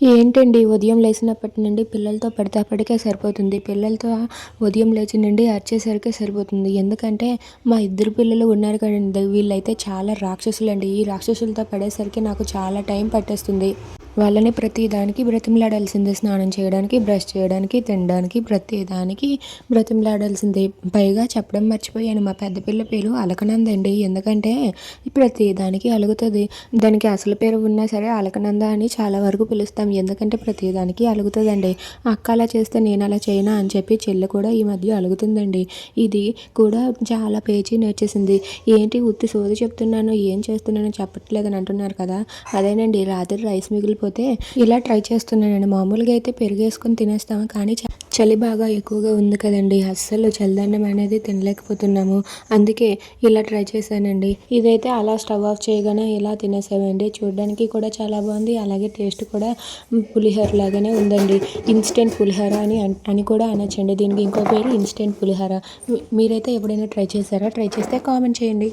ఏంటండి ఉదయం లేచినప్పటి నుండి పిల్లలతో పడితే సరిపోతుంది. పిల్లలతో ఉదయం లేచి నుండి అరిచేసరికే సరిపోతుంది. ఎందుకంటే మా ఇద్దరు పిల్లలు ఉన్నారు కదండీ! వీళ్ళైతే చాలా రాక్షసులండి. ఈ రాక్షసులతో పడేసరికి నాకు చాలా టైం పట్టేస్తుంది. వాళ్ళని ప్రతి దానికి బ్రతిమలాడాల్సిందే. స్నానం చేయడానికి, బ్రష్ చేయడానికి, తినడానికి ప్రతి దానికి బ్రతిమలాడాల్సిందే. పైగా చెప్పడం మర్చిపోయాను. మా పెద్ద పిల్ల పేరు అలకనందండి. ఎందుకంటే ప్రతి దానికి అలుగుతుంది. దానికి అసలు పేరు ఉన్నా సరే అలకనంద అని చాలా వరకు పిలుస్తాం. ఎందుకంటే ప్రతిదానికి అలుగుతుందండి. అక్క అలా చేస్తే నేను అలా చేయనా అని చెప్పి చెల్లి కూడా ఈ మధ్య అలుగుతుందండి. ఇది కూడా చాలా పేచీ నేర్చేసింది. ఏంటి ఉత్తి సోది చెప్తున్నాను, ఏం చేస్తున్నానో చెప్పట్లేదని అంటున్నారు కదా! అదేనండి, రాత్రి రైస్ మిగిలిపోతే ఇలా ట్రై చేస్తున్నానండి. మామూలుగా అయితే పెరుగేసుకొని తినేస్తాము, కానీ చలి బాగా ఎక్కువగా ఉంది కదండి, అస్సలు చలిదన్నం అనేది తినలేకపోతున్నాము. అందుకే ఇలా ట్రై చేశానండి. ఇదైతే అలా స్టవ్ ఆఫ్ చేయగానే ఇలా తినేసామండి. చూడడానికి కూడా చాలా బాగుంది, అలాగే టేస్ట్ కూడా పులిహోర లాగానే ఉందండి. ఇన్స్టెంట్ పులిహోర అని కూడా అనొచ్చండి. దీనికి ఇంకో పేరు ఇన్స్టెంట్ పులిహోర. మీరైతే ఎప్పుడైనా ట్రై చేశారా? ట్రై చేస్తే కామెంట్ చేయండి.